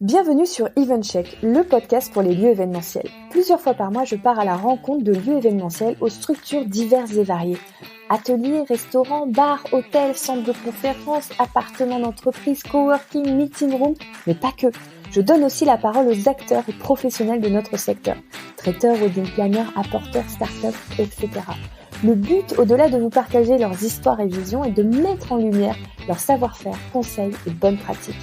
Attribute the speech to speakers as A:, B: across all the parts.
A: Bienvenue sur EventCheck, le podcast pour les lieux événementiels. Plusieurs fois par mois, je pars à la rencontre de lieux événementiels aux structures diverses et variées. Ateliers, restaurants, bars, hôtels, centres de conférences, appartements d'entreprise, coworking, meeting room, mais pas que. Je donne aussi la parole aux acteurs et professionnels de notre secteur. Traiteurs, wedding planners, apporteurs, startups, etc. Le but, au-delà de vous partager leurs histoires et visions, est de mettre en lumière leur savoir-faire, conseils et bonnes pratiques.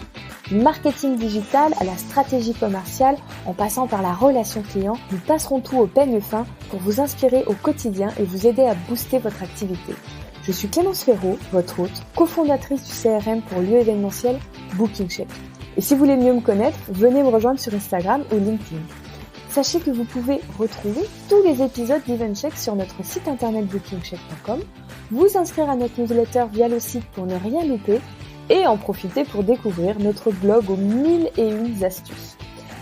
A: Du marketing digital à la stratégie commerciale, en passant par la relation client, nous passerons tout au peigne fin pour vous inspirer au quotidien et vous aider à booster votre activité. Je suis Clémence Ferraud, votre hôte, cofondatrice du CRM pour lieux événementiels BookingCheck. Et si vous voulez mieux me connaître, venez me rejoindre sur Instagram ou LinkedIn. Sachez que vous pouvez retrouver tous les épisodes d'EventCheck sur notre site internet bookingcheck.com, vous inscrire à notre newsletter via le site pour ne rien louper et en profiter pour découvrir notre blog aux 1001 astuces.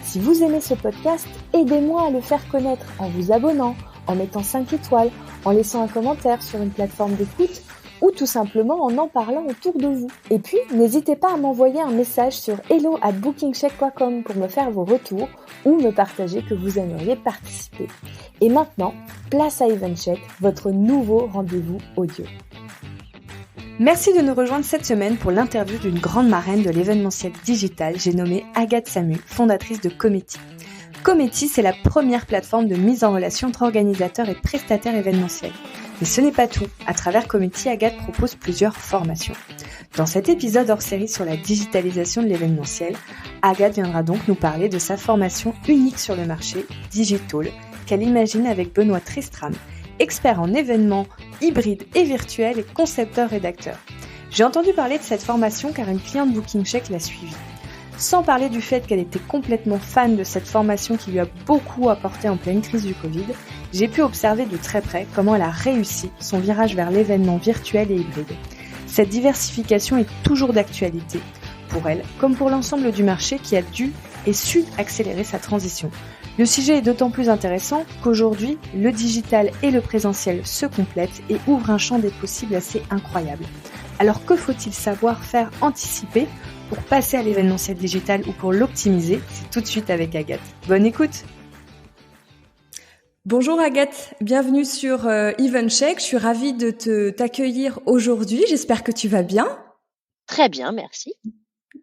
A: Si vous aimez ce podcast, aidez-moi à le faire connaître en vous abonnant, en mettant 5 étoiles, en laissant un commentaire sur une plateforme d'écoute ou tout simplement en parlant autour de vous. Et puis, n'hésitez pas à m'envoyer un message sur hello@bookingcheck.com pour me faire vos retours ou me partager que vous aimeriez participer. Et maintenant, place à EventCheck, votre nouveau rendez-vous audio. Merci de nous rejoindre cette semaine pour l'interview d'une grande marraine de l'événementiel digital, j'ai nommé Agathe Samu, fondatrice de Cometi. Cometi, c'est la première plateforme de mise en relation entre organisateurs et prestataires événementiels. Mais ce n'est pas tout. À travers Cometi, Agathe propose plusieurs formations. Dans cet épisode hors série sur la digitalisation de l'événementiel, Agathe viendra donc nous parler de sa formation unique sur le marché, Digital, qu'elle imagine avec Benoît Tristram, expert en événements hybrides et virtuels et concepteur-rédacteur. J'ai entendu parler de cette formation car une cliente BookingCheck l'a suivie. Sans parler du fait qu'elle était complètement fan de cette formation qui lui a beaucoup apporté en pleine crise du Covid, j'ai pu observer de très près comment elle a réussi son virage vers l'événement virtuel et hybride. Cette diversification est toujours d'actualité, pour elle comme pour l'ensemble du marché qui a dû et su accélérer sa transition. Le sujet est d'autant plus intéressant qu'aujourd'hui, le digital et le présentiel se complètent et ouvrent un champ des possibles assez incroyable. Alors que faut-il savoir faire anticiper pour passer à l'événementiel digital ou pour l'optimiser? C'est tout de suite avec Agathe. Bonne écoute! Bonjour Agathe, bienvenue sur EventCheck. Je suis ravie de t'accueillir aujourd'hui. J'espère que tu vas bien.
B: Très bien, merci.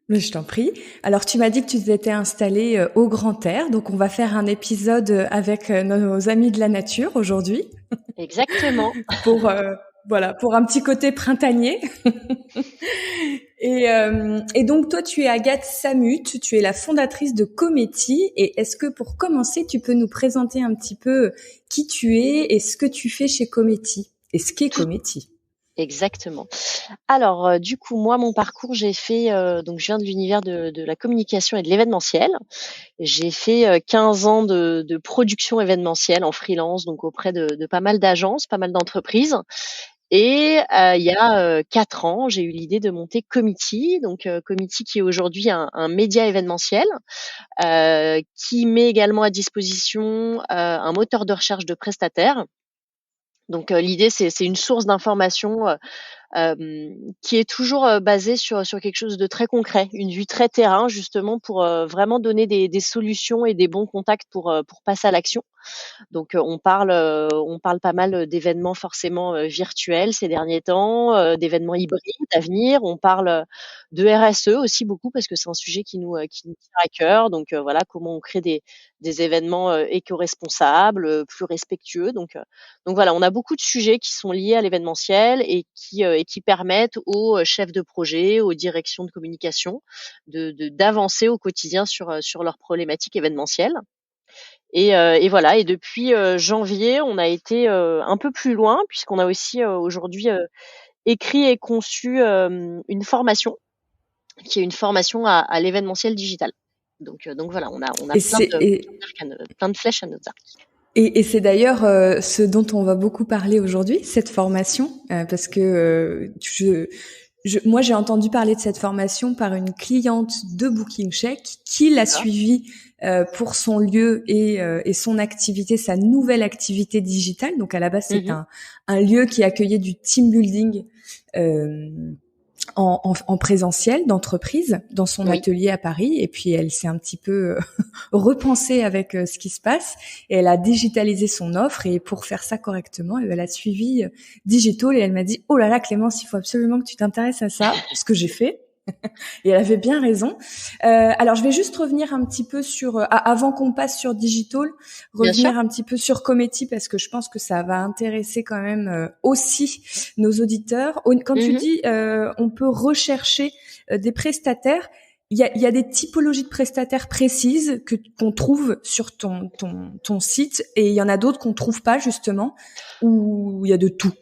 A: Mais je t'en prie. Alors, tu m'as dit que tu t'étais installée au Grand Air, donc on va faire un épisode avec nos amis de la nature aujourd'hui.
B: Exactement.
A: pour un petit côté printanier. Et donc, toi, tu es Agathe Samu, tu es la fondatrice de Cometi. Et est-ce que pour commencer, tu peux nous présenter un petit peu qui tu es et ce que tu fais chez Cometi et ce qu'est Cometi?
B: Exactement. Alors, du coup, moi, mon parcours, j'ai fait, donc je viens de l'univers de la communication et de l'événementiel. J'ai fait 15 ans de production événementielle en freelance, donc auprès de pas mal d'agences, pas mal d'entreprises. Et il y a 4 ans, j'ai eu l'idée de monter Cometi, donc Cometi qui est aujourd'hui un média événementiel, qui met également à disposition un moteur de recherche de prestataires. Donc l'idée, c'est une source d'information qui est toujours basée sur quelque chose de très concret, une vue très terrain justement pour vraiment donner des solutions et des bons contacts pour passer à l'action. Donc on parle pas mal d'événements forcément virtuels ces derniers temps, d'événements hybrides à venir. On parle de RSE aussi beaucoup parce que c'est un sujet qui nous tient à cœur. Donc voilà, comment on crée des événements éco-responsables, plus respectueux. Donc voilà, on a beaucoup de sujets qui sont liés à l'événementiel et qui permettent aux chefs de projet, aux directions de communication d'avancer au quotidien sur leurs problématiques événementielles. Et voilà. Et depuis janvier, on a été un peu plus loin puisqu'on a aussi aujourd'hui écrit et conçu une formation qui est une formation à l'événementiel digital. Donc voilà, on a plein de flèches à notre arc.
A: Et c'est d'ailleurs ce dont on va beaucoup parler aujourd'hui, cette formation, parce que moi j'ai entendu parler de cette formation par une cliente de BookingCheck qui l'a suivie pour son lieu et son activité, sa nouvelle activité digitale. Donc à la base c'est un lieu qui accueillait du team building en présentiel d'entreprise dans son
B: Oui.
A: atelier à Paris, et puis elle s'est un petit peu repensée avec ce qui se passe, et elle a digitalisé son offre, et pour faire ça correctement, elle a suivi Digital, et elle m'a dit oh là là Clémence, il faut absolument que tu t'intéresses à ça, ce que j'ai fait. Et elle avait bien raison. Alors, je vais juste revenir un petit peu sur, avant qu'on passe sur Digital,
B: Bien sûr.
A: revenir un petit peu sur Cometti, parce que je pense que ça va intéresser quand même aussi nos auditeurs. Quand tu dis on peut rechercher des prestataires, il y a des typologies de prestataires précises qu'on trouve sur ton site, et il y en a d'autres qu'on trouve pas justement, où il y a de tout.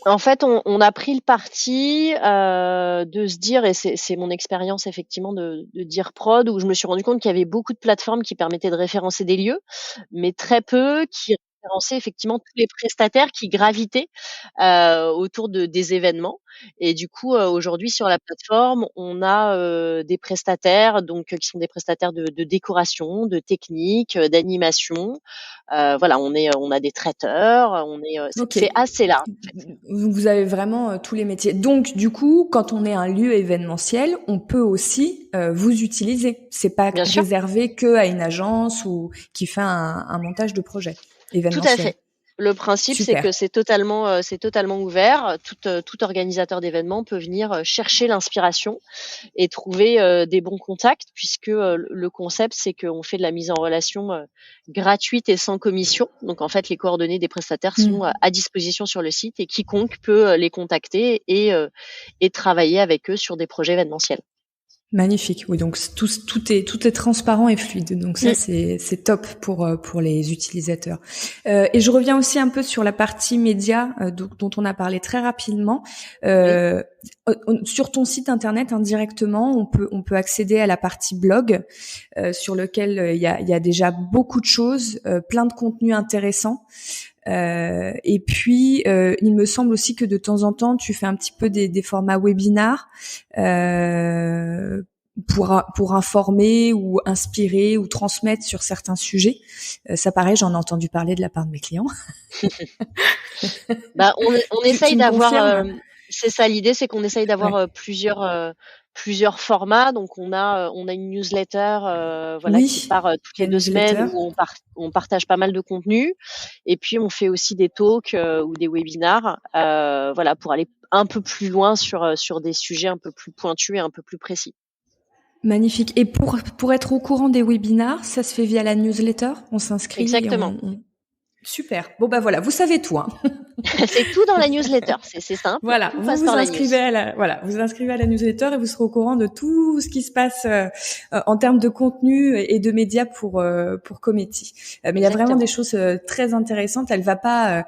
B: En fait, on a pris le parti de se dire, et c'est mon expérience effectivement de dire prod, où je me suis rendu compte qu'il y avait beaucoup de plateformes qui permettaient de référencer des lieux, mais très peu qui référençaient effectivement tous les prestataires qui gravitaient autour des événements. Et du coup, aujourd'hui sur la plateforme, on a des prestataires qui sont des prestataires de décoration, de technique, d'animation. Voilà, on a des traiteurs,
A: Ok.
B: c'est assez large.
A: Vous avez vraiment tous les métiers. Donc, du coup, quand on est un lieu événementiel, on peut aussi vous utiliser. C'est pas
B: Bien sûr,
A: réservé que à une agence ou qui fait un montage de projet
B: tout à
A: événementiel.
B: fait. Le principe, c'est
A: Super.
B: que c'est totalement ouvert. Tout organisateur d'événement peut venir chercher l'inspiration et trouver des bons contacts, puisque le concept, c'est qu'on fait de la mise en relation gratuite et sans commission. Donc, en fait, les coordonnées des prestataires sont à disposition sur le site, et quiconque peut les contacter et travailler avec eux sur des projets événementiels.
A: Magnifique. Oui, donc tout est transparent et fluide. Donc ça, c'est top pour les utilisateurs. Et je reviens aussi un peu sur la partie média dont on a parlé très rapidement.
B: Oui.
A: Sur ton site internet, indirectement, on peut accéder à la partie blog sur lequel il y a déjà beaucoup de choses, plein de contenus intéressants. Et puis, il me semble aussi que de temps en temps, tu fais un petit peu des formats webinars pour informer ou inspirer ou transmettre sur certains sujets. Ça, pareil, j'en ai entendu parler de la part de mes clients.
B: On essaye
A: Tu me
B: d'avoir,
A: confirmes?
B: c'est ça l'idée, c'est qu'on essaye d'avoir
A: Ouais.
B: plusieurs formats. Donc on a une newsletter voilà, qui
A: Oui,
B: part toutes
A: la
B: les 2 semaines,
A: newsletter.
B: où on partage pas mal de contenu. Et puis on fait aussi des talks ou des webinars, voilà, pour aller un peu plus loin sur des sujets un peu plus pointus et un peu plus précis.
A: Magnifique. Et pour être au courant des webinars, ça se fait via la newsletter? On s'inscrit et
B: Exactement.
A: Super. Bon, bah voilà, vous savez tout, hein.
B: C'est tout dans la newsletter. C'est simple,
A: Voilà,
B: tout
A: vous
B: passe
A: vous
B: par la news.
A: inscrivez vous inscrivez à la newsletter et vous serez au courant de tout ce qui se passe en termes de contenu et de médias pour Cometti. Mais il y a vraiment des
B: Exactement.
A: choses très intéressantes. Elle va pas,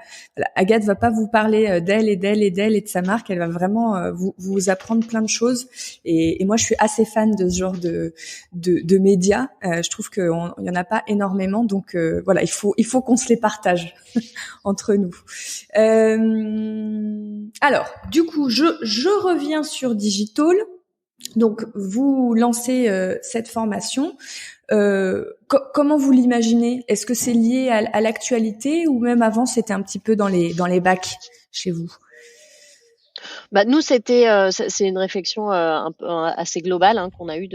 A: Agathe va pas vous parler d'elle et de sa marque. Elle va vraiment vous apprendre plein de choses. Et moi, je suis assez fan de ce genre de médias. Je trouve qu'il y en a pas énormément, donc voilà, il faut qu'on se les partage entre nous. Alors, du coup, je reviens sur Digital. Donc, vous lancez cette formation. Comment vous l'imaginez? Est-ce que c'est lié à l'actualité, ou même avant c'était un petit peu dans les bacs chez vous?
B: Nous, c'est une réflexion un peu assez globale, hein, qu'on a eu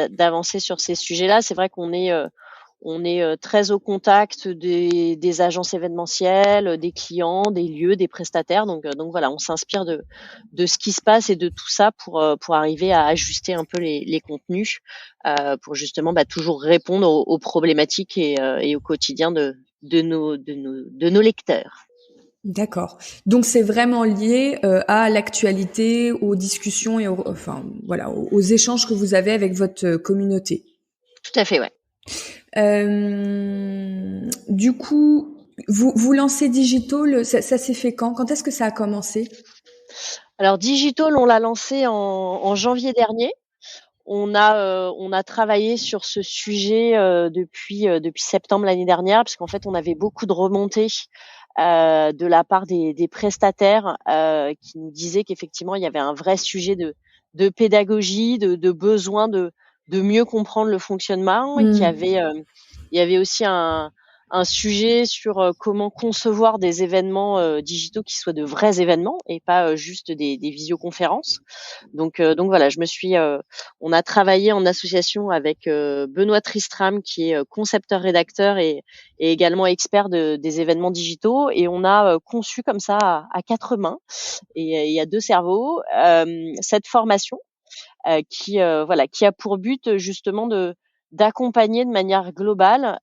B: d'avancer sur ces sujets-là. C'est vrai qu'on est très au contact des agences événementielles, des clients, des lieux, des prestataires. Donc voilà, on s'inspire de ce qui se passe et de tout ça pour arriver à ajuster un peu les contenus, pour justement toujours répondre aux problématiques et au quotidien de nos lecteurs.
A: D'accord. Donc c'est vraiment lié à l'actualité, aux discussions et aux échanges que vous avez avec votre communauté.
B: Tout à fait, ouais.
A: Du coup, vous lancez Digital, ça s'est fait quand? Quand est-ce que ça a commencé?
B: Alors Digital, on l'a lancé en janvier dernier. On a travaillé sur ce sujet depuis septembre l'année dernière, parce qu'en fait on avait beaucoup de remontées de la part des prestataires qui nous disaient qu'effectivement il y avait un vrai sujet de pédagogie, de besoin de mieux comprendre le fonctionnement, et qu'il y avait aussi un sujet sur comment concevoir des événements digitaux qui soient de vrais événements et pas juste des visioconférences. Donc voilà, on a travaillé en association avec Benoît Tristram qui est concepteur-rédacteur et également expert des événements digitaux, et on a conçu comme ça à quatre mains et à deux cerveaux cette formation qui a pour but justement d'accompagner de manière globale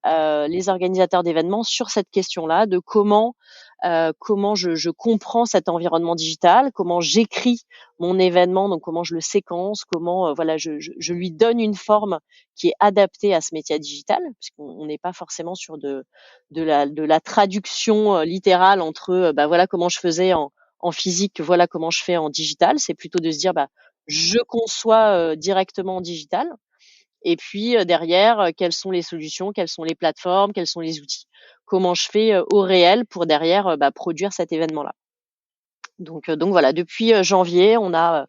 B: les organisateurs d'événements sur cette question-là de comment je comprends cet environnement digital, comment j'écris mon événement, donc comment je le séquence, comment je lui donne une forme qui est adaptée à ce métier digital, puisqu'on n'est pas forcément sur de la traduction littérale entre voilà comment je faisais en physique, voilà comment je fais en digital. C'est plutôt de se dire je conçois directement en digital, et puis derrière, quelles sont les solutions, quelles sont les plateformes, quels sont les outils, comment je fais au réel pour derrière produire cet événement-là. Donc voilà, depuis janvier, on a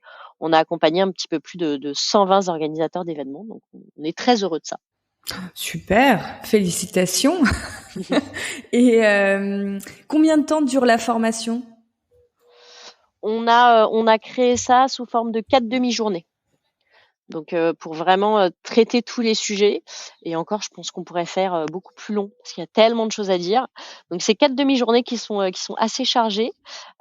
B: accompagné un petit peu plus de 120 organisateurs d'événements, donc on est très heureux de ça.
C: Super, félicitations. Et combien de temps dure la formation ?
B: On a créé ça sous forme de 4 demi-journées. Donc pour vraiment traiter tous les sujets, et encore je pense qu'on pourrait faire beaucoup plus long parce qu'il y a tellement de choses à dire. Donc c'est 4 demi-journées qui sont assez chargées,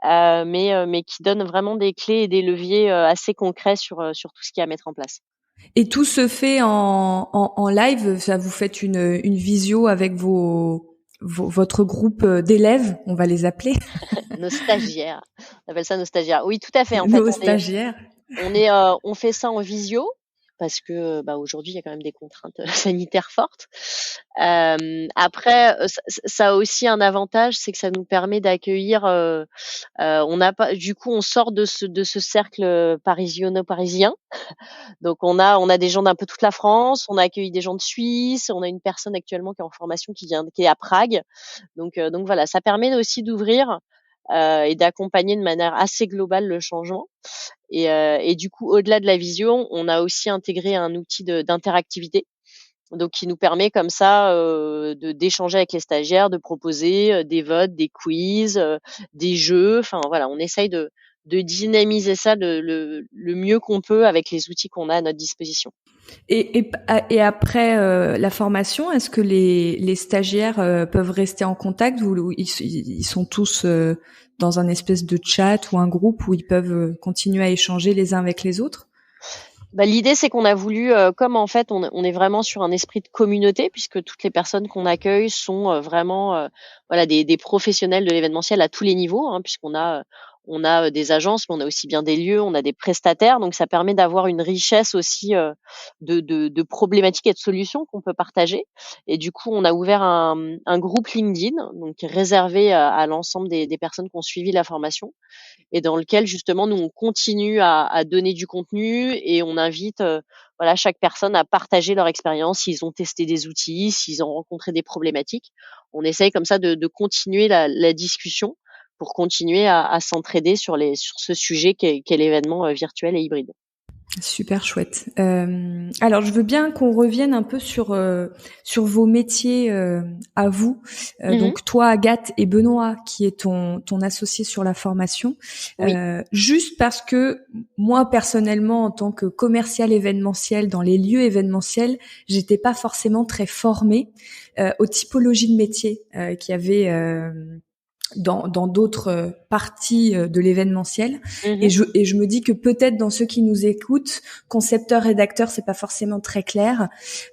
B: mais qui donnent vraiment des clés et des leviers assez concrets sur tout ce qu'il y a à mettre en place.
C: Et tout se fait en live, ça, vous faites une visio avec votre groupe d'élèves, on va les appeler.
B: Nos stagiaires, on appelle ça nos stagiaires. Oui, tout à fait. En
C: nos
B: fait,
C: stagiaires.
B: On fait ça en visio parce que aujourd'hui il y a quand même des contraintes sanitaires fortes. Après, ça a aussi un avantage, c'est que ça nous permet d'accueillir. On n'a pas, du coup, on sort de ce cercle parisien. Donc on a des gens d'un peu toute la France, on a accueilli des gens de Suisse, on a une personne actuellement qui est en formation qui est à Prague. Donc voilà, ça permet aussi d'ouvrir et d'accompagner de manière assez globale le changement. Et du coup, au-delà de la visio, on a aussi intégré un outil d'interactivité, donc qui nous permet comme ça d'échanger avec les stagiaires, de proposer des votes, des quiz, des jeux. Enfin voilà, on essaye de dynamiser ça le mieux qu'on peut avec les outils qu'on a à notre disposition.
C: Et après la formation, est-ce que les stagiaires peuvent rester en contact, ou ils sont tous dans un espèce de chat ou un groupe où ils peuvent continuer à échanger les uns avec les autres ?
B: L'idée, c'est qu'on a voulu, comme en fait on est vraiment sur un esprit de communauté, puisque toutes les personnes qu'on accueille sont vraiment des professionnels de l'événementiel à tous les niveaux, hein, puisqu'on a des agences, mais on a aussi bien des lieux, on a des prestataires, donc ça permet d'avoir une richesse aussi de problématiques et de solutions qu'on peut partager. Et du coup, on a ouvert un groupe LinkedIn, donc réservé à l'ensemble des personnes qui ont suivi la formation, et dans lequel justement nous on continue à donner du contenu, et on invite chaque personne à partager leur expérience, s'ils ont testé des outils, s'ils ont rencontré des problématiques. On essaye comme ça de continuer la discussion pour continuer à s'entraider sur ce sujet qu'est l'événement virtuel et hybride.
C: Super chouette. Alors, je veux bien qu'on revienne un peu sur vos métiers à vous. Donc, toi, Agathe, et Benoît, qui est ton associé sur la formation.
B: Oui.
C: Juste parce que moi, personnellement, en tant que commercial événementiel dans les lieux événementiels, j'étais pas forcément très formée aux typologies de métiers qu'il y avait dans d'autres parties de l'événementiel. Et je me dis que peut-être dans ceux qui nous écoutent, concepteur, rédacteur, c'est pas forcément très clair,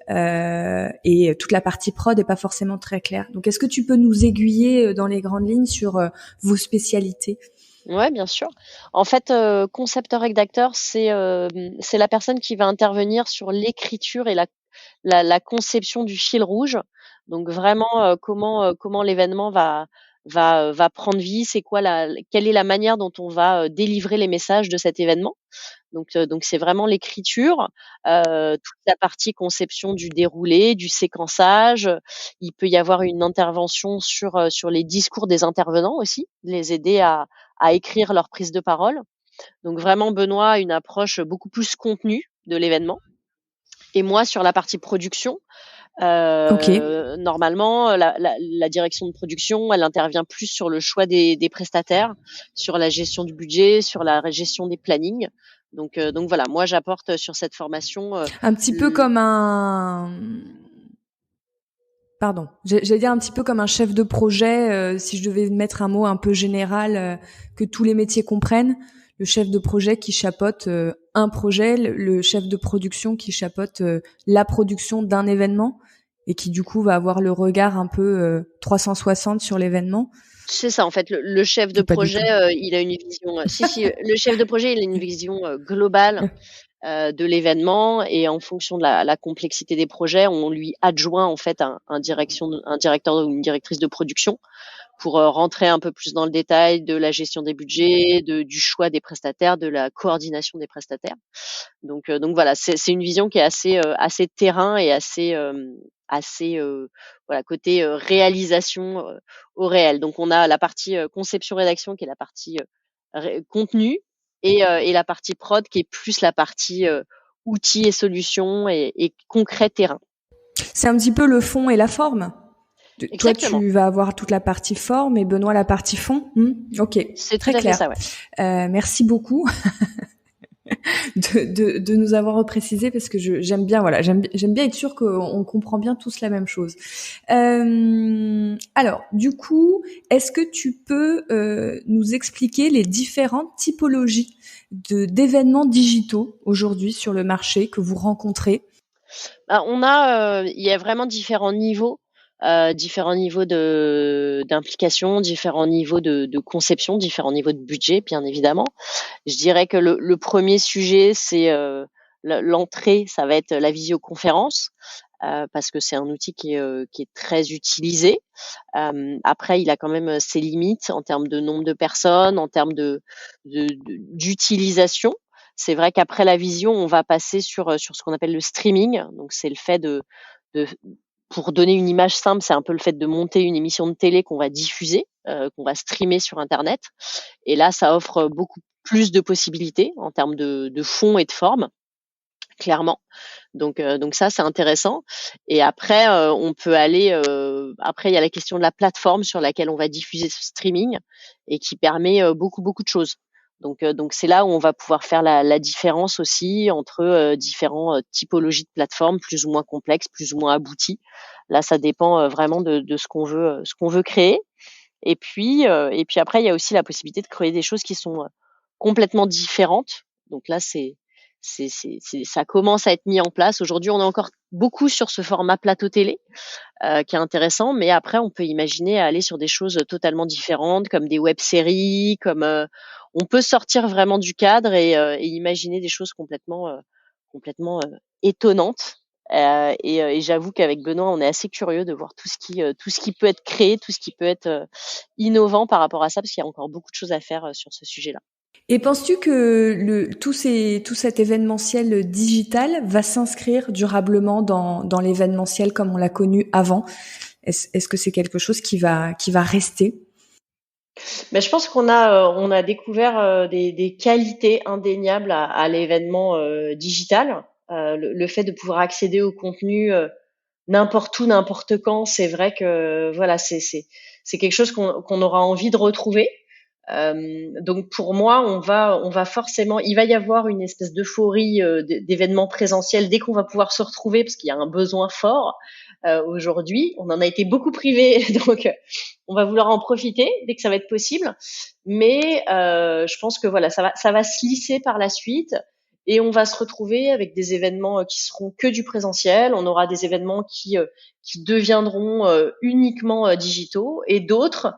C: et toute la partie prod est pas forcément très claire. Donc est-ce que tu peux nous aiguiller dans les grandes lignes sur vos spécialités ?
B: Ouais, bien sûr. En fait, concepteur, rédacteur, c'est la personne qui va intervenir sur l'écriture et la conception du fil rouge. Donc vraiment comment l'événement va prendre vie, quelle est la manière dont on va délivrer les messages de cet événement. Donc c'est vraiment l'écriture, toute la partie conception du déroulé, du séquençage. Il peut y avoir une intervention sur les discours des intervenants aussi, les aider à écrire leur prise de parole. Donc vraiment, Benoît a une approche beaucoup plus contenue de l'événement. Et moi, sur la partie production,
C: Ok.
B: Normalement, la direction de production, elle intervient plus sur le choix des prestataires, sur la gestion du budget, sur la gestion des plannings. Donc voilà, moi j'apporte sur cette formation.
C: Un petit peu comme un... Pardon, j'allais dire un petit peu comme un chef de projet, si je devais mettre un mot un peu général que tous les métiers comprennent. Le chef de projet qui chapeaute un projet, le chef de production qui chapeaute la production d'un événement et qui du coup va avoir le regard un peu 360 sur l'événement.
B: C'est ça, en fait, le chef de projet, il a une vision. Si, le chef de projet, il a une vision globale de l'événement, et en fonction de la complexité des projets, on lui adjoint en fait un directeur ou une directrice de production pour rentrer un peu plus dans le détail de la gestion des budgets, du choix des prestataires, de la coordination des prestataires. Donc voilà, c'est une vision qui est assez terrain et assez voilà, côté réalisation au réel. Donc on a la partie conception rédaction qui est la partie contenu, et la partie prod qui est plus la partie outils et solutions et concret terrain.
C: C'est un petit peu le fond et la forme.
B: Exactement.
C: Toi, tu vas avoir toute la partie forme et Benoît la partie fond. Ok,
B: c'est
C: très
B: tout à
C: clair.
B: fait ça, ouais.
C: Merci beaucoup de nous avoir reprécisé, parce que j'aime bien, voilà, j'aime bien être sûr qu'on comprend bien tous la même chose. Alors, du coup, est-ce que tu peux nous expliquer les différentes typologies d'événements digitaux aujourd'hui sur le marché que vous rencontrez?
B: Il y a vraiment différents niveaux d'implication, différents niveaux de conception, différents niveaux de budget, bien évidemment. Je dirais que le premier sujet, c'est l'entrée, ça va être la visioconférence, parce que c'est un outil qui est très utilisé. Après, il a quand même ses limites en termes de nombre de personnes, en termes d'utilisation. C'est vrai qu'après la visio, on va passer sur ce qu'on appelle le streaming. Donc, c'est le fait pour donner une image simple, c'est un peu le fait de monter une émission de télé qu'on va diffuser, qu'on va streamer sur Internet. Et là, ça offre beaucoup plus de possibilités en termes de fond et de forme, clairement. Donc ça, c'est intéressant. Et après, on peut aller. Après, il y a la question de la plateforme sur laquelle on va diffuser ce streaming et qui permet beaucoup de choses. Donc c'est là où on va pouvoir faire la différence aussi entre différents typologies de plateformes, plus ou moins complexes, plus ou moins abouties. Là, ça dépend vraiment de ce qu'on veut créer. Et puis après, il y a aussi la possibilité de créer des choses qui sont complètement différentes. Donc là, ça commence à être mis en place. Aujourd'hui, on est encore beaucoup sur ce format plateau télé, qui est intéressant, mais après, on peut imaginer aller sur des choses totalement différentes, comme des web-séries, on peut sortir vraiment du cadre et imaginer des choses complètement étonnantes. Et j'avoue qu'avec Benoît, on est assez curieux de voir tout ce qui peut être créé, tout ce qui peut être innovant par rapport à ça, parce qu'il y a encore beaucoup de choses à faire sur ce sujet-là.
C: Et penses-tu que tout cet événementiel digital va s'inscrire durablement dans l'événementiel comme on l'a connu avant? Est-ce que c'est quelque chose qui va rester?
B: Mais je pense qu'on a découvert des qualités indéniables à l'événement digital. Le fait de pouvoir accéder au contenu n'importe où, n'importe quand, c'est vrai que voilà, c'est quelque chose qu'on aura envie de retrouver. Donc pour moi, on va forcément, il va y avoir une espèce d'euphorie d'événements présentiels dès qu'on va pouvoir se retrouver, parce qu'il y a un besoin fort aujourd'hui. On en a été beaucoup privés, donc on va vouloir en profiter dès que ça va être possible. Mais je pense que voilà, ça va se lisser par la suite. Et on va se retrouver avec des événements qui seront que du présentiel. On aura des événements qui deviendront uniquement digitaux, et d'autres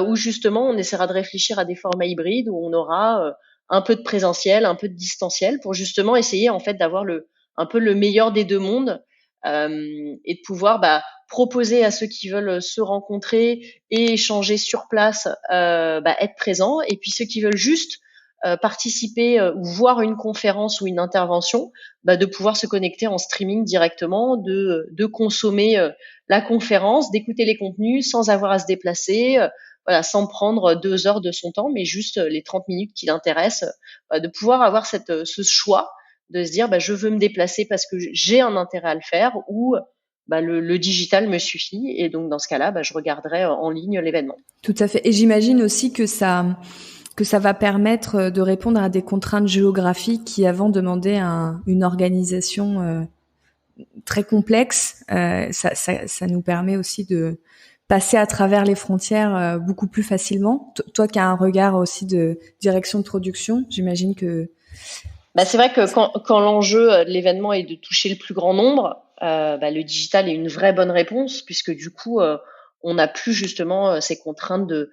B: où justement on essaiera de réfléchir à des formats hybrides où on aura un peu de présentiel, un peu de distanciel, pour justement essayer en fait d'avoir un peu le meilleur des deux mondes, et de pouvoir proposer à ceux qui veulent se rencontrer et échanger sur place, être présents, et puis ceux qui veulent juste participer ou voir une conférence ou une intervention, de pouvoir se connecter en streaming directement, de consommer la conférence, d'écouter les contenus sans avoir à se déplacer, voilà, sans prendre 2 heures de son temps, mais juste les 30 minutes qui l'intéressent, de pouvoir avoir ce choix de se dire je veux me déplacer parce que j'ai un intérêt à le faire, ou le digital me suffit. Et donc dans ce cas-là, je regarderai en ligne l'événement.
C: Tout à fait. Et j'imagine aussi que ça va permettre de répondre à des contraintes géographiques qui avant demandaient une organisation très complexe. Ça nous permet aussi de passer à travers les frontières beaucoup plus facilement. Toi qui as un regard aussi de direction de production, j'imagine que...
B: C'est vrai que quand l'enjeu de l'événement est de toucher le plus grand nombre, le digital est une vraie bonne réponse, puisque du coup, on n'a plus justement ces contraintes de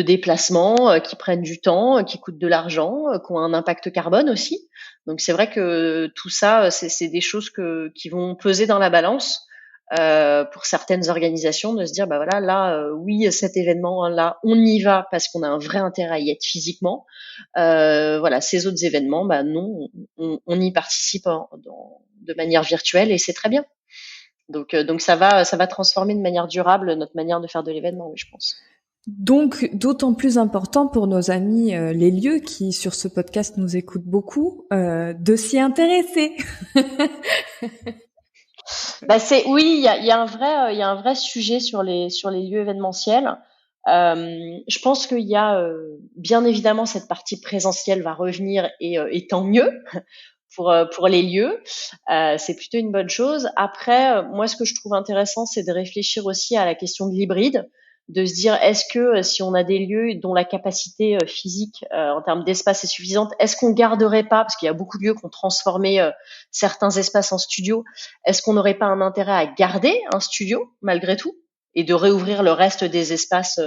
B: déplacement qui prennent du temps, qui coûtent de l'argent, qui ont un impact carbone aussi. Donc c'est vrai que tout ça, c'est des choses qui vont peser dans la balance pour certaines organisations, de se dire voilà, là oui, cet événement là on y va parce qu'on a un vrai intérêt à y être physiquement. Voilà, ces autres événements, non, on y participe de manière virtuelle et c'est très bien. Donc ça va transformer de manière durable notre manière de faire de l'événement, oui, je pense.
C: Donc, d'autant plus important pour nos amis les lieux qui, sur ce podcast, nous écoutent beaucoup, de s'y intéresser.
B: Oui, il y a un vrai sujet sur les lieux événementiels. Je pense qu'il y a bien évidemment cette partie présentielle va revenir et tant mieux pour les lieux. C'est plutôt une bonne chose. Après, moi, ce que je trouve intéressant, c'est de réfléchir aussi à la question de l'hybride, de se dire est-ce que si on a des lieux dont la capacité physique en termes d'espace est suffisante, est-ce qu'on garderait pas, parce qu'il y a beaucoup de lieux qui ont transformé certains espaces en studio, est-ce qu'on n'aurait pas un intérêt à garder un studio malgré tout et de réouvrir le reste des espaces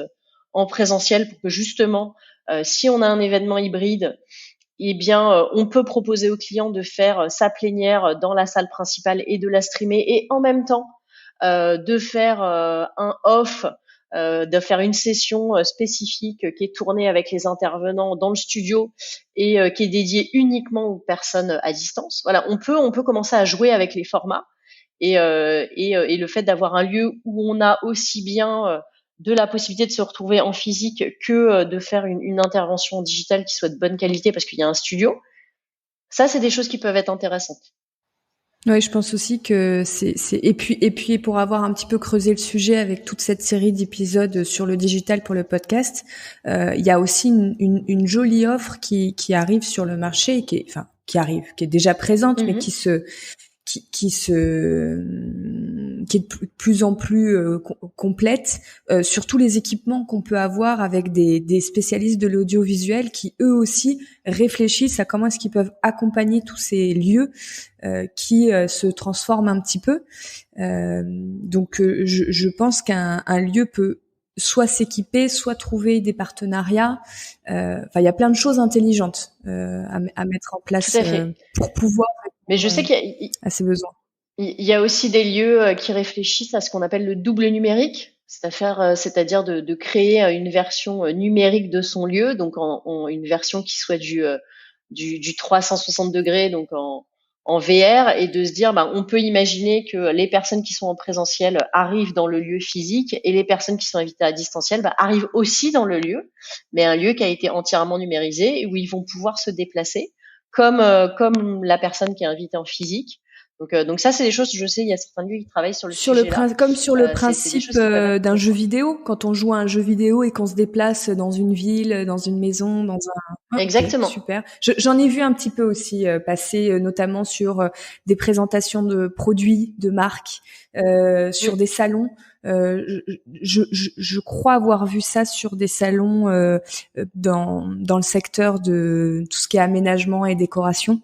B: en présentiel pour que justement, si on a un événement hybride, on peut proposer aux clients de faire sa plénière dans la salle principale et de la streamer et en même temps de faire un off, de faire une session spécifique qui est tournée avec les intervenants dans le studio et qui est dédiée uniquement aux personnes à distance. Voilà, on peut commencer à jouer avec les formats et le fait d'avoir un lieu où on a aussi bien de la possibilité de se retrouver en physique que de faire une intervention digitale qui soit de bonne qualité parce qu'il y a un studio. Ça, c'est des choses qui peuvent être intéressantes.
C: Oui, je pense aussi que et puis pour avoir un petit peu creusé le sujet avec toute cette série d'épisodes sur le digital pour le podcast, il y a aussi une jolie offre qui arrive sur le marché et qui est déjà présente, mais qui est de plus en plus complète sur tous les équipements qu'on peut avoir avec des spécialistes de l'audiovisuel qui eux aussi réfléchissent à comment est-ce qu'ils peuvent accompagner tous ces lieux qui se transforment un petit peu. Donc je pense qu'un lieu peut soit s'équiper, soit trouver des partenariats. Il y a plein de choses intelligentes à mettre en place pour pouvoir
B: mais je sais qu'il y a,
C: à ses besoins.
B: Il y a aussi des lieux qui réfléchissent à ce qu'on appelle le double numérique, c'est-à-dire de créer une version numérique de son lieu, donc une version qui soit du 360 degrés, donc en VR, et de se dire, on peut imaginer que les personnes qui sont en présentiel arrivent dans le lieu physique et les personnes qui sont invitées à distanciel arrivent aussi dans le lieu, mais un lieu qui a été entièrement numérisé et où ils vont pouvoir se déplacer comme la personne qui est invitée en physique. Donc ça, c'est des choses, je sais, il y a certains lieux qui travaillent sur le sujet-là.
C: Comme sur le principe d'un jeu vidéo, quand on joue à un jeu vidéo et qu'on se déplace dans une ville, dans une maison, dans un...
B: Exactement.
C: Okay, super. J'en ai vu un petit peu aussi passer, notamment sur des présentations de produits, de marques, sur des salons. Je crois avoir vu ça sur des salons dans le secteur de tout ce qui est aménagement et décoration.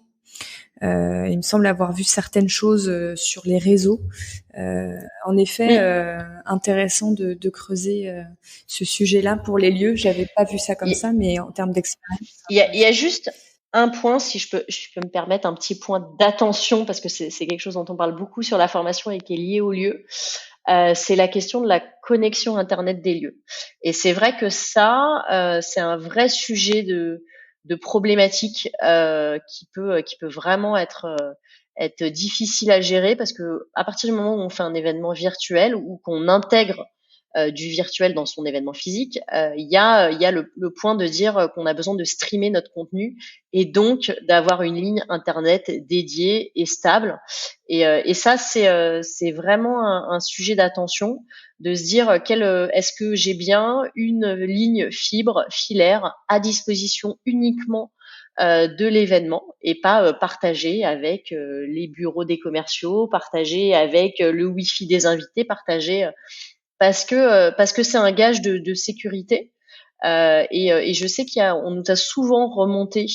C: Il me semble avoir vu certaines choses sur les réseaux. En effet, intéressant de creuser ce sujet-là pour les lieux. J'avais pas vu ça comme ça, mais en termes d'expérience.
B: Il y a juste un point, si je peux me permettre, un petit point d'attention, parce que c'est quelque chose dont on parle beaucoup sur la formation et qui est lié au lieu. C'est la question de la connexion Internet des lieux. Et c'est vrai que ça, c'est un vrai sujet de problématique qui peut vraiment être difficile à gérer, parce que à partir du moment où on fait un événement virtuel ou qu'on intègre du virtuel dans son événement physique, il y a le point de dire qu'on a besoin de streamer notre contenu et donc d'avoir une ligne internet dédiée et stable. Et ça, c'est vraiment un sujet d'attention, de se dire est-ce que j'ai bien une ligne filaire à disposition uniquement de l'événement et pas partagée avec les bureaux des commerciaux, partagée avec le Wi-Fi des invités, partagée parce que c'est un gage de sécurité. Et je sais on nous a souvent remonté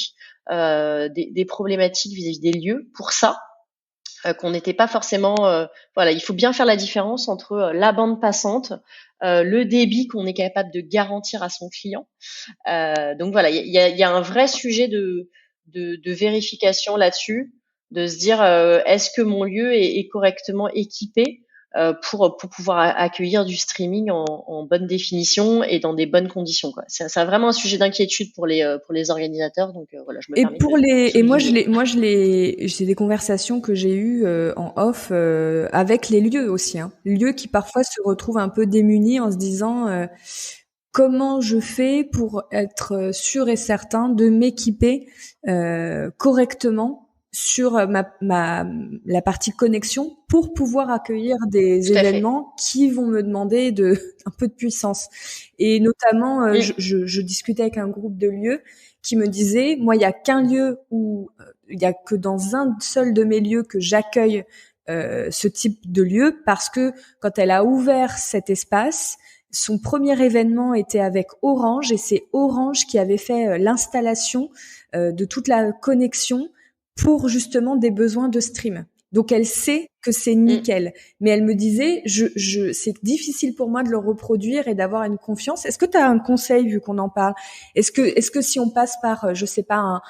B: des problématiques vis-à-vis des lieux pour ça, qu'on n'était pas forcément. Voilà, il faut bien faire la différence entre la bande passante, le débit qu'on est capable de garantir à son client. Donc voilà, il y a un vrai sujet de vérification là-dessus, de se dire est-ce que mon lieu est correctement équipé pour pouvoir accueillir du streaming en bonne définition et dans des bonnes conditions, quoi. C'est vraiment un sujet d'inquiétude pour les organisateurs, donc voilà, je me permets
C: c'est des conversations que j'ai eues en off avec les lieux aussi, hein. Lieux qui parfois se retrouvent un peu démunis en se disant comment je fais pour être sûr et certain de m'équiper correctement sur la partie connexion pour pouvoir accueillir des événements qui vont me demander un peu de puissance. Et notamment, je discutais avec un groupe de lieux qui me disait, moi, il y a qu'un lieu où il y a que dans un seul de mes lieux que j'accueille ce type de lieu, parce que quand elle a ouvert cet espace, son premier événement était avec Orange et c'est Orange qui avait fait l'installation de toute la connexion pour justement des besoins de stream. Donc elle sait que c'est nickel, mais elle me disait c'est difficile pour moi de le reproduire et d'avoir une confiance. Est-ce que tu as un conseil vu qu'on en parle? Est-ce que si on passe par je sais pas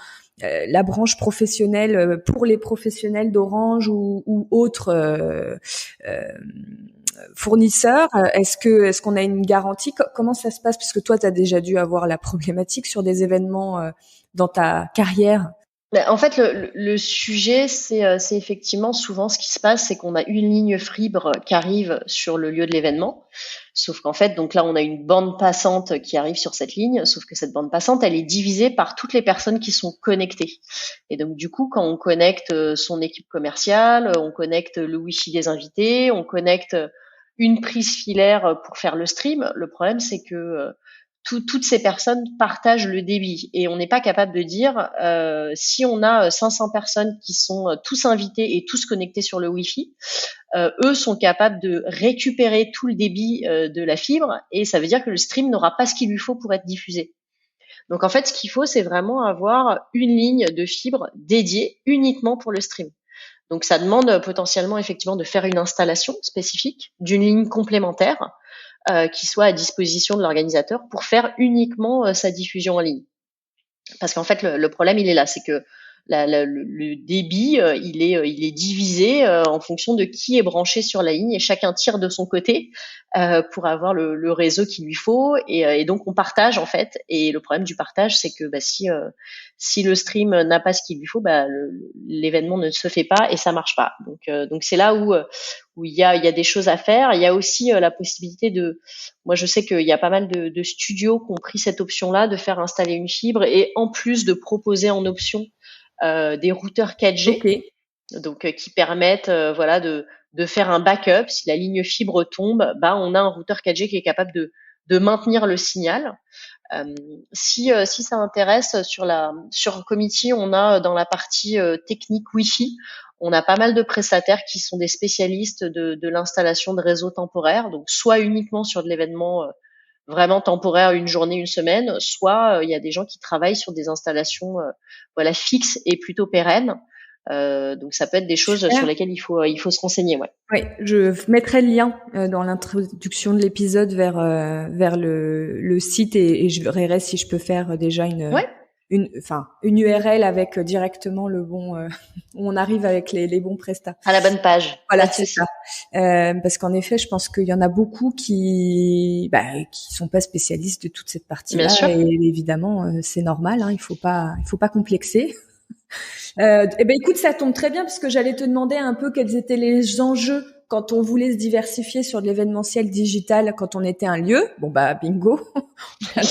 C: la branche professionnelle pour les professionnels d'Orange ou autres fournisseurs, est-ce qu'on a une garantie? Comment ça se passe? Parce que toi tu as déjà dû avoir la problématique sur des événements dans ta carrière.
B: En fait, le sujet, c'est effectivement souvent ce qui se passe, c'est qu'on a une ligne fibre qui arrive sur le lieu de l'événement. Sauf qu'en fait, donc là, on a une bande passante qui arrive sur cette ligne, sauf que cette bande passante, elle est divisée par toutes les personnes qui sont connectées. Et donc, du coup, quand on connecte son équipe commerciale, on connecte le Wi-Fi des invités, on connecte une prise filaire pour faire le stream, le problème, c'est que toutes ces personnes partagent le débit et on n'est pas capable de dire si on a 500 personnes qui sont tous invités et tous connectés sur le Wi-Fi, eux sont capables de récupérer tout le débit de la fibre et ça veut dire que le stream n'aura pas ce qu'il lui faut pour être diffusé. Donc en fait, ce qu'il faut, c'est vraiment avoir une ligne de fibre dédiée uniquement pour le stream. Donc ça demande potentiellement effectivement de faire une installation spécifique d'une ligne complémentaire qui soit à disposition de l'organisateur pour faire uniquement sa diffusion en ligne. Parce qu'en fait, le problème, il est là, c'est que le débit, il est divisé en fonction de qui est branché sur la ligne et chacun tire de son côté pour avoir le réseau qu'il lui faut et donc on partage en fait. Et le problème du partage, c'est que si le stream n'a pas ce qu'il lui faut, l'événement ne se fait pas et ça marche pas. Donc c'est là où il y a des choses à faire. Il y a aussi la possibilité moi je sais qu'il y a pas mal de studios qui ont pris cette option-là de faire installer une fibre et en plus de proposer en option des routeurs 4G,
C: okay.
B: Donc qui permettent de faire un backup. Si la ligne fibre tombe, on a un routeur 4G qui est capable de maintenir le signal. Si ça intéresse, sur Comity, on a dans la partie technique Wi-Fi, on a pas mal de prestataires qui sont des spécialistes de l'installation de réseaux temporaires, donc soit uniquement sur de l'événement vraiment temporaire, une journée, une semaine, soit il y a des gens qui travaillent sur des installations fixes et plutôt pérennes. Donc ça peut être des choses sur lesquelles il faut se renseigner. Ouais.
C: Oui, je mettrai le lien dans l'introduction de l'épisode vers le site et je verrai si je peux faire déjà une URL avec directement le bon où on arrive avec les bons prestats
B: à la bonne page.
C: Voilà, c'est ça. Parce qu'en effet, je pense qu'il y en a beaucoup qui sont pas spécialistes de toute cette partie-là.
B: Bien sûr.
C: Et évidemment, c'est normal. Hein, il faut pas complexer. Écoute, ça tombe très bien parce que j'allais te demander un peu quels étaient les enjeux quand on voulait se diversifier sur de l'événementiel digital, quand on était un lieu, bingo.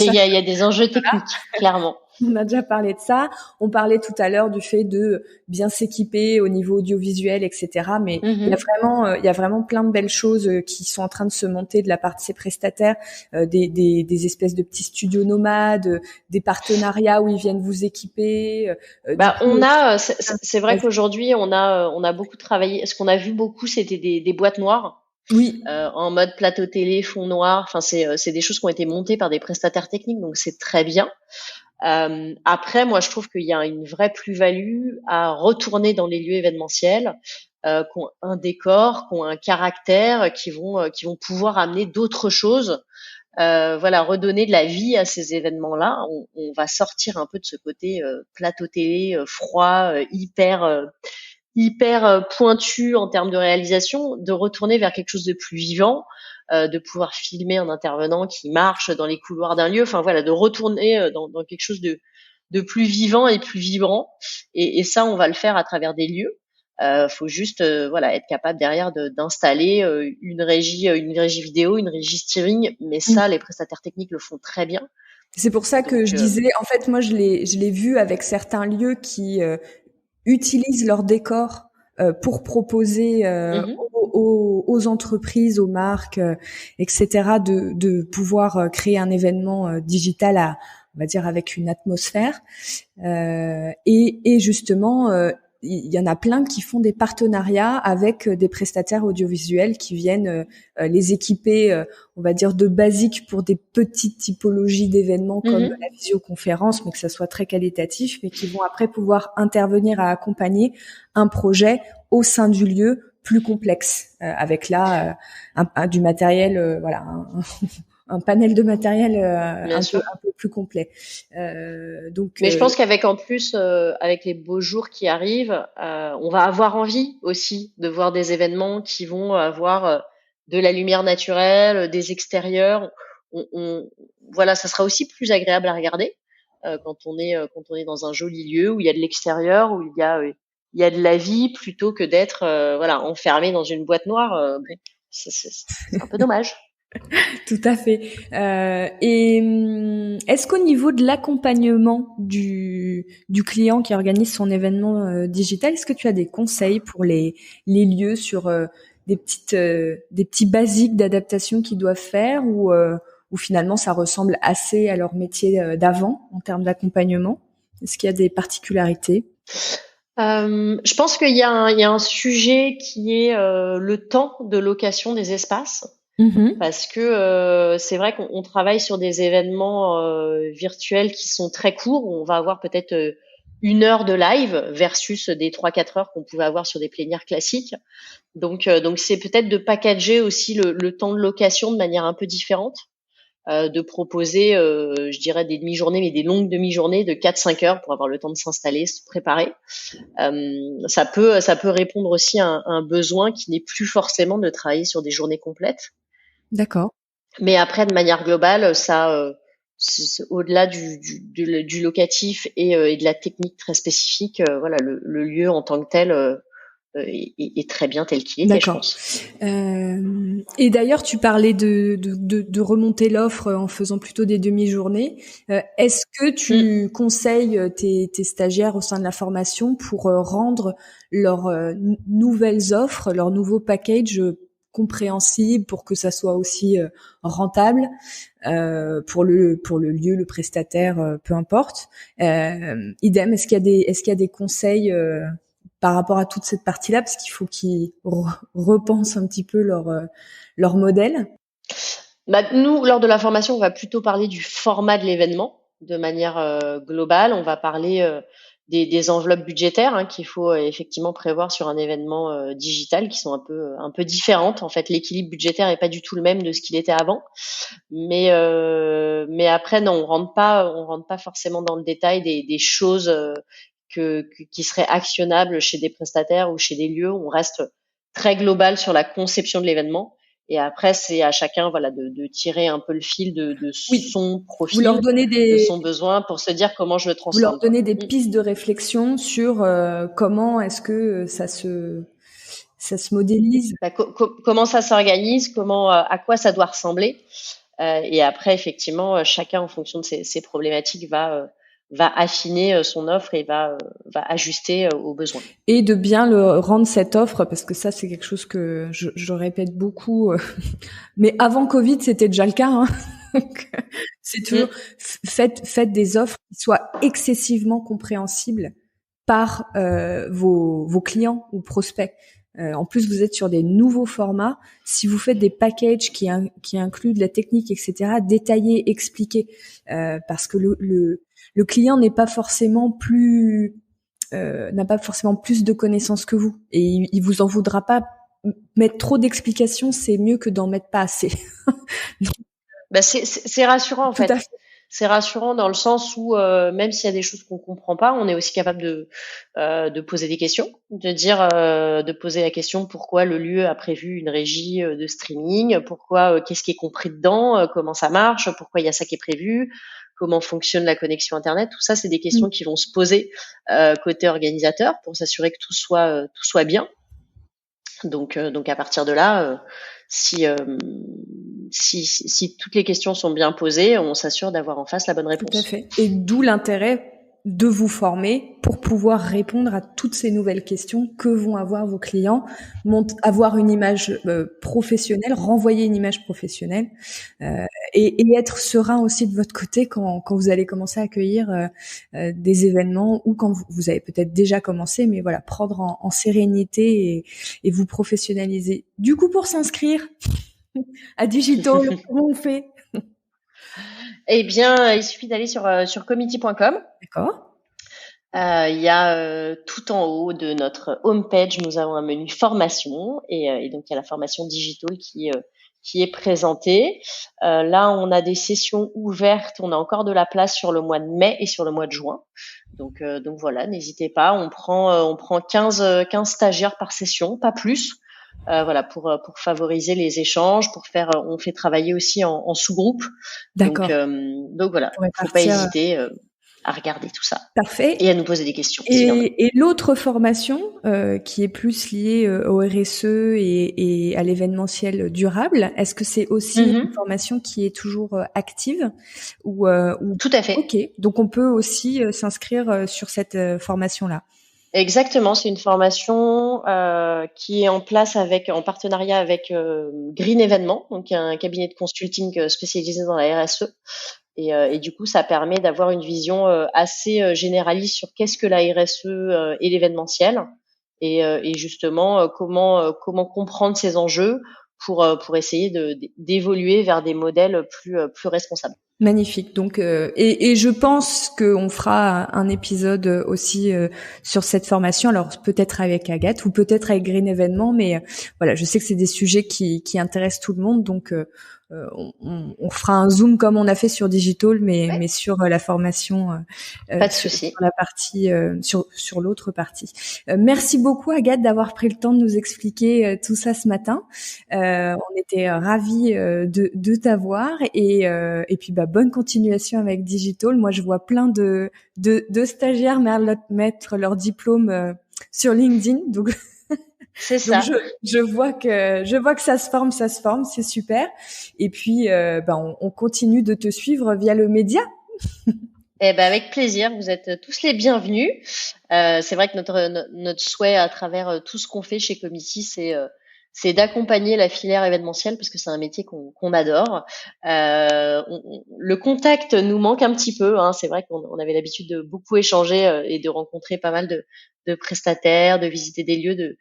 B: Il y a des enjeux techniques, clairement.
C: On a déjà parlé de ça. On parlait tout à l'heure du fait de bien s'équiper au niveau audiovisuel, etc. Mais il y a vraiment plein de belles choses qui sont en train de se monter de la part de ces prestataires, des espèces de petits studios nomades, des partenariats où ils viennent vous équiper.
B: C'est vrai qu'aujourd'hui on a beaucoup travaillé. Ce qu'on a vu beaucoup, c'était des boîtes noires.
C: Oui.
B: En mode plateau télé, fond noir. Enfin, c'est des choses qui ont été montées par des prestataires techniques, donc c'est très bien. Après, moi, je trouve qu'il y a une vraie plus-value à retourner dans les lieux événementiels, qui ont un décor, qui ont un caractère, qui vont pouvoir amener d'autres choses. Redonner de la vie à ces événements-là. On va sortir un peu de ce côté plateau télé froid, hyper pointu en termes de réalisation, de retourner vers quelque chose de plus vivant. De pouvoir filmer un intervenant qui marche dans les couloirs d'un lieu, de retourner dans quelque chose de plus vivant et plus vibrant. Et ça, on va le faire à travers des lieux. Faut juste être capable derrière d'installer une régie vidéo, une régie steering, mais ça, les prestataires techniques le font très bien.
C: C'est pour ça que je disais, en fait, moi, je l'ai vu avec certains lieux qui utilisent leur décor pour proposer aux entreprises, aux marques, etc., de pouvoir créer un événement digital on va dire, avec une atmosphère. Et justement, il y en a plein qui font des partenariats avec des prestataires audiovisuels qui viennent les équiper, on va dire, de basique pour des petites typologies d'événements comme la visioconférence, mais que ça soit très qualitatif, mais qui vont après pouvoir intervenir à accompagner un projet au sein du lieu plus complexe, avec là du matériel, un panel de matériel un peu plus complet.
B: Mais je pense qu'avec en plus, avec les beaux jours qui arrivent, on va avoir envie aussi de voir des événements qui vont avoir de la lumière naturelle, des extérieurs. Ça sera aussi plus agréable à regarder quand on est dans un joli lieu où il y a de l'extérieur, où il y a de la vie, plutôt que d'être enfermé dans une boîte noire. C'est un peu dommage.
C: Tout à fait. Et est-ce qu'au niveau de l'accompagnement du client qui organise son événement digital, est-ce que tu as des conseils pour les lieux sur des petits basiques d'adaptation qu'ils doivent faire, ou finalement ça ressemble assez à leur métier d'avant en termes d'accompagnement? Est-ce qu'il y a des particularités?
B: Je pense qu'il y a un sujet qui est le temps de location des espaces. Parce que c'est vrai qu'on travaille sur des événements virtuels qui sont très courts. On va avoir peut-être 1 heure de live versus des 3-4 heures qu'on pouvait avoir sur des plénières classiques. Donc c'est peut-être de packager aussi le temps de location de manière un peu différente, de proposer, je dirais, des demi-journées, mais des longues demi-journées de 4-5 heures pour avoir le temps de s'installer, se préparer. Ça peut répondre aussi à un besoin qui n'est plus forcément de travailler sur des journées complètes.
C: D'accord.
B: Mais après, de manière globale, ça, au-delà du locatif et de la technique très spécifique, le lieu en tant que tel est très bien tel qu'il était, je pense.
C: Et d'ailleurs, tu parlais de remonter l'offre en faisant plutôt des demi-journées. Est-ce que tu conseilles tes stagiaires au sein de la formation pour rendre leurs nouvelles offres, leurs nouveaux packages compréhensible, pour que ça soit aussi rentable pour le lieu, le prestataire, peu importe. Idem, est-ce qu'il y a des conseils par rapport à toute cette partie-là, parce qu'il faut qu'ils repensent un petit peu leur modèle?
B: Nous, lors de la formation, on va plutôt parler du format de l'événement de manière globale. On va parler des enveloppes budgétaires qu'il faut effectivement prévoir sur un événement digital, qui sont un peu différentes. En fait, l'équilibre budgétaire est pas du tout le même de ce qu'il était avant. Mais après, non, on rentre pas forcément dans le détail des choses qui seraient actionnables chez des prestataires ou chez des lieux. On reste très global sur la conception de l'événement. Et après, c'est à chacun, de tirer un peu le fil de son profil, de son besoin, pour se dire comment je le transforme.
C: Vous leur donnez des pistes de réflexion sur comment est-ce que Ça se modélise.
B: Comment ça s'organise, à quoi ça doit ressembler. Et après, effectivement, chacun, en fonction de ses problématiques, va affiner son offre et va ajuster aux besoins.
C: Et de bien le rendre cette offre, parce que ça, c'est quelque chose que je répète beaucoup. Mais avant Covid, c'était déjà le cas. Hein. C'est toujours faites des offres qui soient excessivement compréhensibles par vos clients ou prospects. En plus, vous êtes sur des nouveaux formats. Si vous faites des packages qui incluent de la technique, etc., détaillés, expliqués, parce que le client n'est pas forcément n'a pas forcément plus de connaissances que vous, et il vous en voudra pas. Mettre trop d'explications, c'est mieux que d'en mettre pas assez.
B: Donc, c'est rassurant en fait. C'est rassurant dans le sens où même s'il y a des choses qu'on comprend pas, on est aussi capable de poser des questions, de poser la question pourquoi le lieu a prévu une régie de streaming, pourquoi qu'est-ce qui est compris dedans, comment ça marche, pourquoi il y a ça qui est prévu, comment fonctionne la connexion internet. Tout ça, c'est des questions qui vont se poser côté organisateur pour s'assurer que tout soit bien. Donc à partir de là, si toutes les questions sont bien posées, on s'assure d'avoir en face la bonne réponse.
C: Tout à fait. Et d'où l'intérêt de vous former pour pouvoir répondre à toutes ces nouvelles questions que vont avoir vos clients, avoir une image professionnelle, renvoyer une image professionnelle, et être serein aussi de votre côté quand vous allez commencer à accueillir des événements, ou quand vous avez peut-être déjà commencé, mais voilà, prendre en sérénité et vous professionnaliser. Du coup, pour s'inscrire à Digital, comment on fait?
B: Eh bien, il suffit d'aller sur comity.com.
C: D'accord.
B: Il y a tout en haut de notre homepage, nous avons un menu formation, et donc il y a la formation Digital qui est présentée. Là, on a des sessions ouvertes, on a encore de la place sur le mois de mai et sur le mois de juin. Donc voilà, n'hésitez pas. On prend 15 stagiaires par session, pas plus. Voilà, pour favoriser les échanges, on fait travailler aussi en sous-groupe.
C: D'accord.
B: Donc voilà, faut pas hésiter à regarder tout ça.
C: Parfait.
B: Et à nous poser des questions.
C: Et l'autre formation qui est plus liée au RSE et à l'événementiel durable, est-ce que c'est aussi une formation qui est toujours active ou
B: Tout à fait.
C: Ok, donc on peut aussi s'inscrire sur cette formation-là.
B: Exactement, c'est une formation qui est en place en partenariat avec Green Événements, donc un cabinet de consulting spécialisé dans la RSE. Et du coup, ça permet d'avoir une vision assez généraliste sur qu'est-ce que la RSE et l'événementiel, et justement comment comprendre ces enjeux pour essayer d'évoluer vers des modèles plus responsables.
C: Magnifique. Donc et je pense qu'on fera un épisode aussi sur cette formation. Alors peut-être avec Agathe ou peut-être avec Green Événements, mais voilà, je sais que c'est des sujets qui intéressent tout le monde, donc on fera un zoom comme on a fait sur Digital, mais sur la formation.
B: Pas de souci.
C: Sur la partie sur l'autre partie. Merci beaucoup Agathe d'avoir pris le temps de nous expliquer tout ça ce matin. On était ravis de t'avoir, et puis bonne continuation avec Digital. Moi, je vois plein de stagiaires mettre leur diplôme sur LinkedIn, donc.
B: C'est ça.
C: Donc je vois que ça se forme, c'est super. Et puis on continue de te suivre via le média.
B: Avec plaisir, vous êtes tous les bienvenus. C'est vrai que notre souhait à travers tout ce qu'on fait chez Comity, c'est d'accompagner la filière événementielle, parce que c'est un métier qu'on adore. Le contact nous manque un petit peu, hein. C'est vrai qu'on avait l'habitude de beaucoup échanger et de rencontrer pas mal de prestataires, de visiter des lieux, de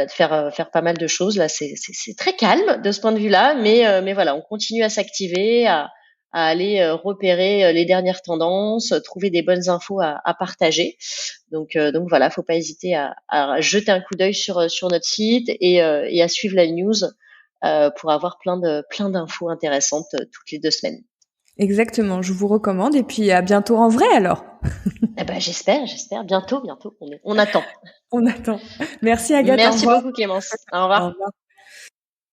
B: faire pas mal de choses. Là, c'est très calme de ce point de vue-là, mais voilà, on continue à s'activer, à aller repérer les dernières tendances, trouver des bonnes infos à partager. Donc voilà, faut pas hésiter à jeter un coup d'œil sur notre site et à suivre la news pour avoir plein d'infos intéressantes toutes les 2 semaines.
C: Exactement, je vous recommande, et puis à bientôt en vrai alors.
B: J'espère, bientôt, on attend.
C: On attend. Merci Agathe.
B: Merci beaucoup Clémence. Au revoir.
C: Au revoir.